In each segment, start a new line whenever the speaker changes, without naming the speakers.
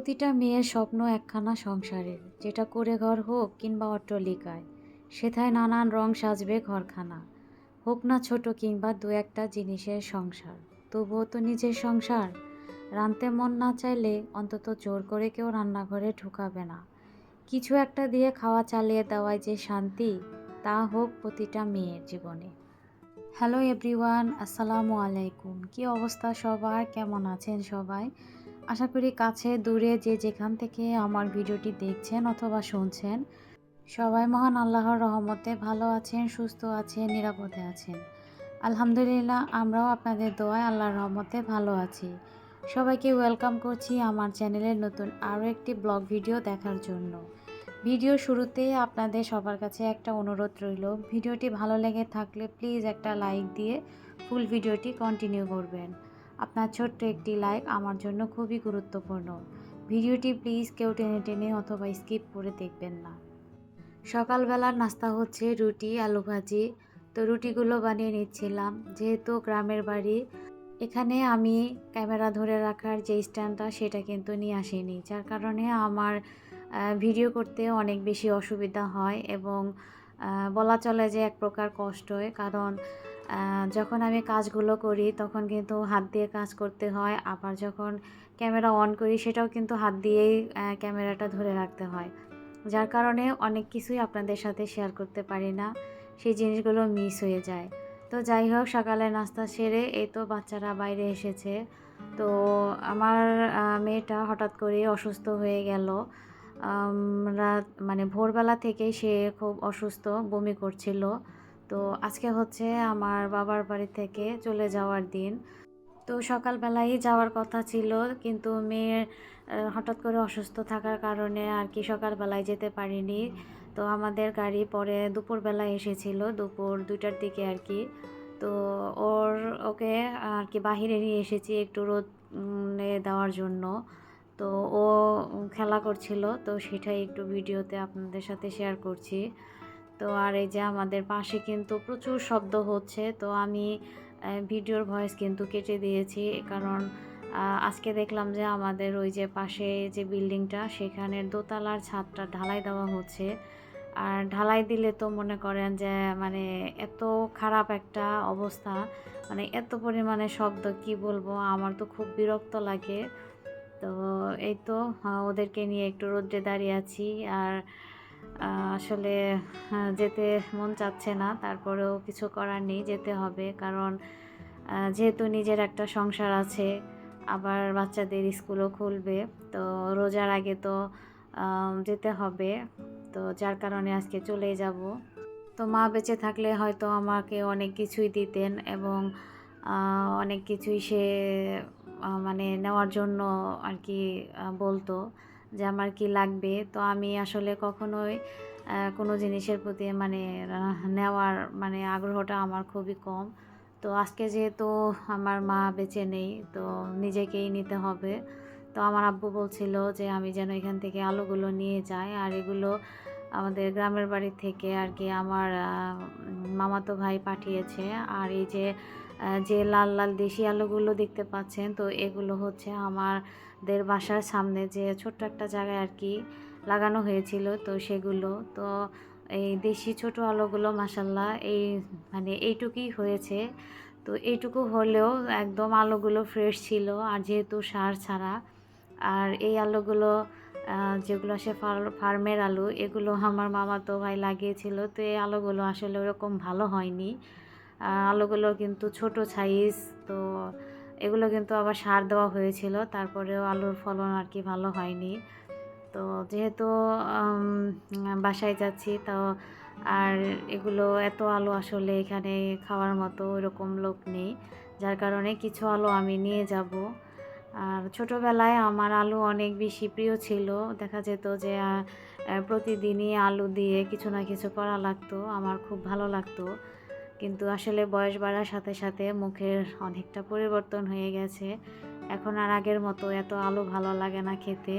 প্রতিটা মেয়ের স্বপ্ন একখানা সংসারের, যেটা কুঁড়ে ঘর হোক কিংবা অট্টালিকায়, সেথায় নানান রং সাজবে ঘরখানা। হোক না ছোট কিংবা দু একটা জিনিসের সংসার, তবুও তো নিজের সংসার। রাঁধতে মন না চাইলে অন্তত জোর করে কেউ রান্নাঘরে ঢুকাবে না। কিছু একটা দিয়ে খাওয়া চালিয়ে দেওয়ায় যে শান্তি, তা হোক প্রতিটা মেয়ের জীবনে। হ্যালো এভরিওয়ান, আসসালামু আলাইকুম। কি অবস্থা সবার? কেমন আছেন সবাই? আশা করি কাছে দূরে যে যেখান থেকে আমার ভিডিওটি দেখছেন অথবা শুনছেন, সবাই মহান আল্লাহর রহমতে ভালো আছেন, সুস্থ আছেন, নিরাপদে আছেন। আলহামদুলিল্লাহ, আমরাও আপনাদের দোয়ায় আল্লাহর রহমতে ভালো আছি। সবাইকে ওয়েলকাম করছি আমার চ্যানেলের নতুন আরও একটি ব্লগ ভিডিও দেখার জন্য। ভিডিও শুরুতে আপনাদের সবার কাছে একটা অনুরোধ রইল, ভিডিওটি ভালো লেগে থাকলে প্লিজ একটা লাইক দিয়ে ফুল ভিডিওটি কন্টিনিউ করবেন। আপনার ছোট্ট একটি লাইক আমার জন্য খুবই গুরুত্বপূর্ণ। ভিডিওটি প্লিজ কেউ টেনে টেনে অথবা স্কিপ করে দেখবেন না। সকালবেলার নাস্তা হচ্ছে রুটি আলু ভাজি। তো রুটিগুলো বানিয়ে নিচ্ছিলাম। যেহেতু গ্রামের বাড়ি, এখানে আমি ক্যামেরা ধরে রাখার যে স্ট্যান্ডটা সেটা কিন্তু নিয়ে আসিনি, যার কারণে আমার ভিডিও করতে অনেক বেশি অসুবিধা হয় এবং বলা চলে যে এক প্রকার কষ্ট হয়। কারণ যখন আমি কাজগুলো করি তখন কিন্তু হাত দিয়ে কাজ করতে হয়, আবার যখন ক্যামেরা অন করি সেটাও কিন্তু হাত দিয়েই ক্যামেরাটা ধরে রাখতে হয়, যার কারণে অনেক কিছুই আপনাদের সাথে শেয়ার করতে পারি না, সেই জিনিসগুলো মিস হয়ে যায়। তো যাই হোক, সকালে নাস্তা সেরে এই তো বাচ্চারা বাইরে এসেছে। তো আমার মেয়েটা হঠাৎ করে অসুস্থ হয়ে গেল। রাত মানে ভোরবেলা থেকেই সে খুব অসুস্থ, বমি করছিল। তো আজকে হচ্ছে আমার বাবার বাড়ি থেকে চলে যাওয়ার দিন। তো সকালবেলাই যাওয়ার কথা ছিল, কিন্তু মেয়ের হঠাৎ করে অসুস্থ থাকার কারণে আর কি সকালবেলায় যেতে পারিনি। তো আমাদের গাড়ি পরে দুপুরবেলায় এসেছিল, দুপুর 2টার দিকে আর কি। তো ওকে আর কি বাহিরে নিয়ে এসেছি একটু রোদ দেওয়ার জন্য। তো ও খেলা করছিল, তো সেটাই একটু ভিডিওতে আপনাদের সাথে শেয়ার করছি। তো আর এই যে আমাদের পাশে কিন্তু প্রচুর শব্দ হচ্ছে, তো আমি ভিডিওর ভয়েস কিন্তু কেটে দিয়েছি। কারণ আজকে দেখলাম যে আমাদের ওই যে পাশে যে বিল্ডিংটা, সেখানের দোতলার ছাদটা ঢালাই দেওয়া হচ্ছে। আর ঢালাই দিলে তো মনে করেন যে মানে এত খারাপ একটা অবস্থা, মানে এত পরিমাণে শব্দ, কি বলবো, আমার তো খুব বিরক্ত লাগে। তো এই তো ওদেরকে নিয়ে একটু রোদ্রে দাঁড়িয়ে আছি। আর আসলে যেতে মন চাচ্ছে না, তারপরেও কিছু করার নেই, যেতে হবে। কারণ যেহেতু নিজের একটা সংসার আছে, আবার বাচ্চাদের স্কুলও খুলবে, তো রোজার আগে তো যেতে হবে। তো যার কারণে আজকে চলেই যাব। তো মা বেঁচে থাকলে হয়তো আমাকে অনেক কিছুই দিতেন এবং অনেক কিছুই সে মানে নেওয়ার জন্য আর কি বলতো যে আমার কি লাগবে। তো আমি আসলে কখনোই কোনো জিনিসের প্রতি মানে নেওয়ার মানে আগ্রহটা আমার খুবই কম। তো আজকে যেহেতু আমার মা বেঁচে নেই, তো নিজেকেই নিতে হবে। তো আমার আব্বু বলছিল যে আমি যেন এখান থেকে আলুগুলো নিয়ে যাই, আর এগুলো আমাদের গ্রামের বাড়ি থেকে আর কি আমার মামাতো ভাই পাঠিয়েছে। আর এই যে যে লাল লাল দেশি আলুগুলো দেখতে পাচ্ছেন, তো এগুলো হচ্ছে আমাদের বাসার সামনে যে ছোট্ট একটা জায়গায় আর কি লাগানো হয়েছিল, তো সেগুলো। তো এই দেশি ছোট আলুগুলো মাশাল্লাহ এই মানে এইটুকুই হয়েছে। তো এইটুকু হলেও একদম আলুগুলো ফ্রেশ ছিল, আর যেহেতু সার ছাড়া। আর এই আলুগুলো যেগুলো সে ফার্মের আলু, এগুলো আমার মামাতো ভাই লাগিয়েছিল। তো এই আলুগুলো আসলে ওরকম ভালো হয়নি, আলুগুলো কিন্তু ছোট সাইজ। তো এগুলো কিন্তু আবার সার দেওয়া হয়েছিল, তারপরেও আলুর ফলন আর কি ভালো হয়নি। তো যেহেতু বাসায় যাচ্ছি, তো আর এগুলো এত আলু আসলে এখানে খাওয়ার মতো ওইরকম লোক নেই, যার কারণে কিছু আলু আমি নিয়ে যাব। আর ছোটোবেলায় আমার আলু অনেক বেশি প্রিয় ছিল, দেখা যেত যে প্রতিদিনই আলু দিয়ে কিছু না কিছু করা লাগতো, আমার খুব ভালো লাগতো। কিন্তু আসলে বয়স বাড়ার সাথে সাথে মুখের অনেকটা পরিবর্তন হয়ে গেছে, এখন আর আগের মতো এত আলু ভালো লাগে না খেতে।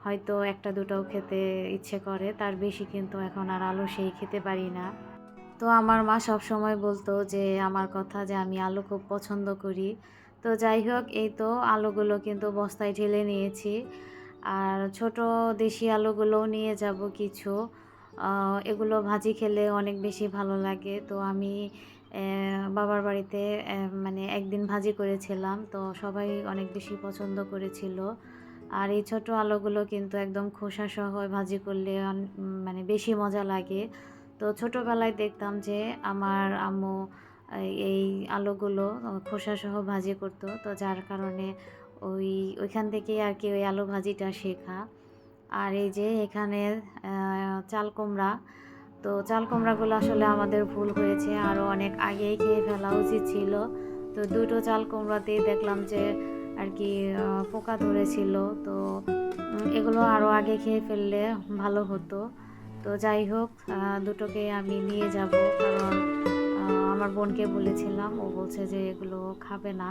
হয়তো একটা দুটোও খেতে ইচ্ছে করে, তার বেশি কিন্তু এখন আর আলু সেই খেতে পারি না। তো আমার মা সব সময় বলতো যে আমার কথা, যে আমি আলু খুব পছন্দ করি। তো যাই হোক, এই তো আলুগুলো কিন্তু বস্তায় ঢেলে নিয়েছি। আর ছোট দেশি আলুগুলোও নিয়ে যাব কিছু। এগুলো ভাজি খেলে অনেক বেশি ভালো লাগে। তো আমি বাবার বাড়িতে মানে একদিন ভাজি করেছিলাম, তো সবাই অনেক বেশি পছন্দ করেছিল। আর এই ছোট আলুগুলো কিন্তু একদম খোসাসহ ভাজি করলে মানে বেশি মজা লাগে। তো ছোটোবেলায় দেখতাম যে আমার আম্মু এই আলুগুলো খোসাসহ ভাজি করতো, তো যার কারণে ওইখান থেকেই আর কি ওই আলু ভাজিটা শেখা। আর এই যে এখানে চাল কুমড়া, তো চাল কুমড়াগুলো আসলে আমাদের ভুল হয়েছে, আরও অনেক আগেই খেয়ে ফেলা উচিত ছিল। তো দুটো চাল কুমড়াতেই দেখলাম যে আর কি পোকা ধরেছিল। তো এগুলো আরও আগে খেয়ে ফেললে ভালো হতো। তো যাই হোক, দুটোকে আমি নিয়ে যাব, কারণ আমার বোনকে বলেছিলাম, ও বলছে যে এগুলো খাবে না।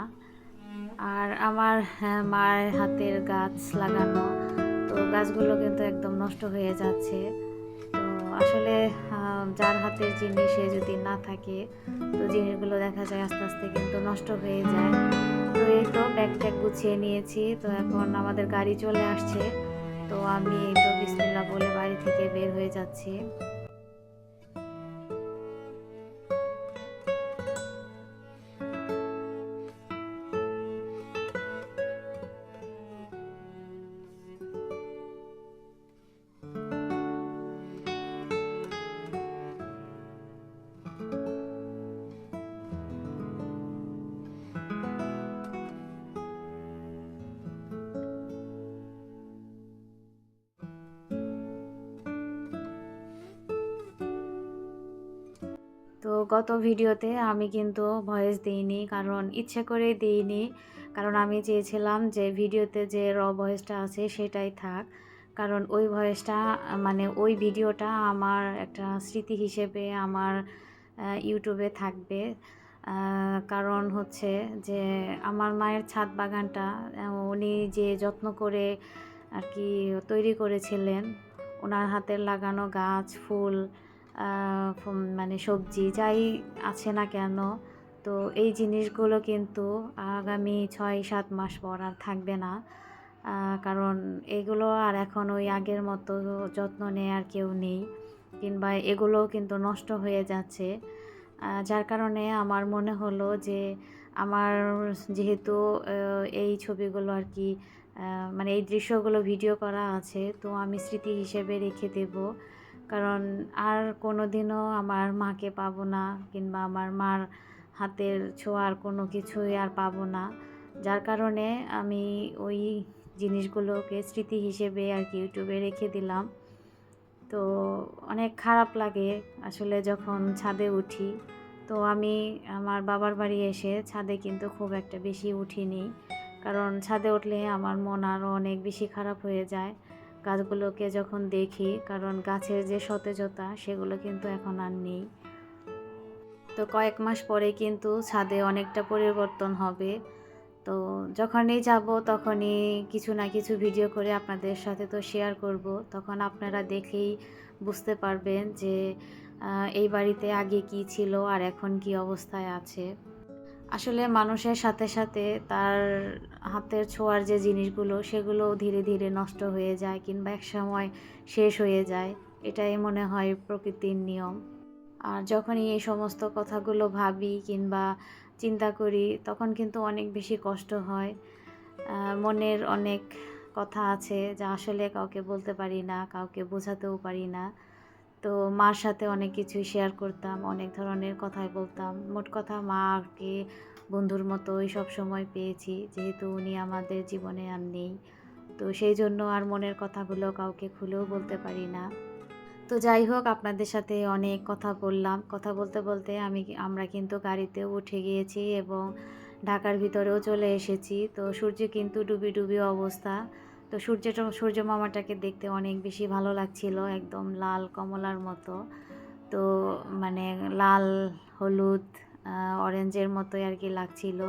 আর আমার মার হাতের গাছ লাগানো, তো গাছগুলো কিন্তু একদম নষ্ট হয়ে যাচ্ছে। তো আসলে যার হাতের জিনিস সে যদি না থাকে, তো জিনিসগুলো দেখা যায় আস্তে আস্তে কিন্তু নষ্ট হয়ে যায়। তো এই তো ব্যাগ ট্যাগ গুছিয়ে নিয়েছি, তো এখন আমাদের গাড়ি চলে আসছে। তো আমি এই তো বিসমিল্লাহ বলে বাড়ি থেকে বের হয়ে যাচ্ছি। তো গত ভিডিওতে আমি কিন্তু ভয়েস দিইনি, কারণ ইচ্ছে করেই দিইনি। কারণ আমি চেয়েছিলাম যে ভিডিওতে যে ভয়েসটা আছে সেটাই থাক। কারণ ওই ভয়েসটা মানে ওই ভিডিওটা আমার একটা স্মৃতি হিসেবে আমার ইউটিউবে থাকবে। কারণ হচ্ছে যে আমার মায়ের ছাদ বাগানটা উনি যে যত্ন করে আর কি তৈরি করেছিলেন, ওনার হাতের লাগানো গাছ, ফুল, মানে সবজি যাই আছে না কেন, তো এই জিনিসগুলো কিন্তু আগামী 6-7 মাস পর আর থাকবে না। কারণ এগুলো আর এখন ওই আগের মতো যত্ন নেয়ার কেউ নেই, কিংবা এগুলোও কিন্তু নষ্ট হয়ে যাচ্ছে। যার কারণে আমার মনে হলো যে আমার যেহেতু এই ছবিগুলো আর কি মানে এই দৃশ্যগুলো ভিডিও করা আছে, তো আমি স্মৃতি হিসেবে রেখে দেব। কারণ আর কোনো দিনও আমার মাকে পাবো না, কিংবা আমার মার হাতের ছোঁয়ার কোনো কিছুই আর পাবো না। যার কারণে আমি ওই জিনিসগুলোকে স্মৃতি হিসেবে আর কি ইউটিউবে রেখে দিলাম। তো অনেক খারাপ লাগে আসলে যখন ছাদে উঠি। তো আমি আমার বাবার বাড়ি এসে ছাদে কিন্তু খুব একটা বেশি উঠিনি, কারণ ছাদে উঠলে আমার মন আরও অনেক বেশি খারাপ হয়ে যায় গাছগুলোকে যখন দেখি, কারণ গাছের যে সতেজতা সেগুলো কিন্তু এখন আর নেই। তো কয়েক মাস পরে কিন্তু ছাদে অনেকটা পরিবর্তন হবে। তো যখনই যাব তখনই কিছু না কিছু ভিডিও করে আপনাদের সাথে তো শেয়ার করব, তখন আপনারা দেখেই বুঝতে পারবেন যে এই বাড়িতে আগে কি ছিল আর এখন কি অবস্থায় আছে। আসলে মানুষের সাথে সাথে তার হাতের ছোঁয়ার যে জিনিসগুলো সেগুলো ধীরে ধীরে নষ্ট হয়ে যায়, কিংবা একসময় শেষ হয়ে যায়। এটাই মনে হয় প্রকৃতির নিয়ম। আর যখনই এই সমস্ত কথাগুলো ভাবি কিংবা চিন্তা করি, তখন কিন্তু অনেক বেশি কষ্ট হয়। মনের অনেক কথা আছে যা আসলে কাউকে বলতে পারি না, কাউকে বোঝাতেও পারি না। তো মার সাথে অনেক কিছুই শেয়ার করতাম, অনেক ধরনের কথাই বলতাম। মোট কথা মাকে বন্ধুর মতোই সবসময় পেয়েছি, যেহেতু উনি আমাদের জীবনে আর নেই। তো সেই জন্য আর মনের কথাগুলো কাউকে খুলেও বলতে পারি না। তো যাই হোক, আপনাদের সাথে অনেক কথা বললাম। কথা বলতে বলতে আমরা কিন্তু গাড়িতেও উঠে গিয়েছি এবং ঢাকার ভিতরেও চলে এসেছি। তো সূর্য কিন্তু ডুবি ডুবি অবস্থা। তো সূর্য মামাটাকে দেখতে অনেক বেশি ভালো লাগছিল, একদম লাল কমলার মতো। তো মানে লাল, হলুদ, অরেঞ্জের মতোই আর কি লাগছিল।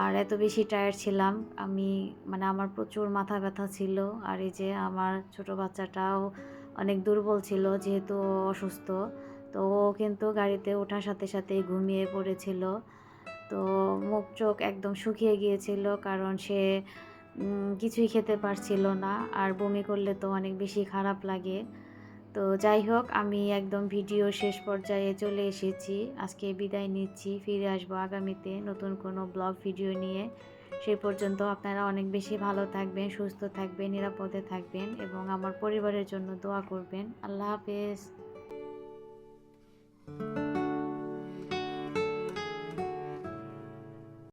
আর এত বেশি টায়ার্ড ছিলাম আমি, মানে আমার প্রচুর মাথা ব্যথা ছিল। আর এই যে আমার ছোট বাচ্চাটাও অনেক দুর্বল ছিল, যেহেতু ও অসুস্থ। তো ও কিন্তু গাড়িতে ওঠার সাথে সাথেই ঘুমিয়ে পড়েছিল। তো মুখ চোখ একদম শুকিয়ে গিয়েছিল, কারণ সে কিছুই খেতে পারছিল না, আর বমি করলে তো অনেক বেশি খারাপ লাগে। তো যাই হোক, আমি একদম ভিডিও শেষ পর্যায়ে চলে এসেছি। আজকে বিদায় নিচ্ছি, ফিরে আসবো আগামীতে নতুন কোনো ব্লগ ভিডিও নিয়ে। সেই পর্যন্ত আপনারা অনেক বেশি ভালো থাকবেন, সুস্থ থাকবেন, নিরাপদে থাকবেন এবং আমার পরিবারের জন্য দোয়া করবেন। আল্লাহ হাফেজ।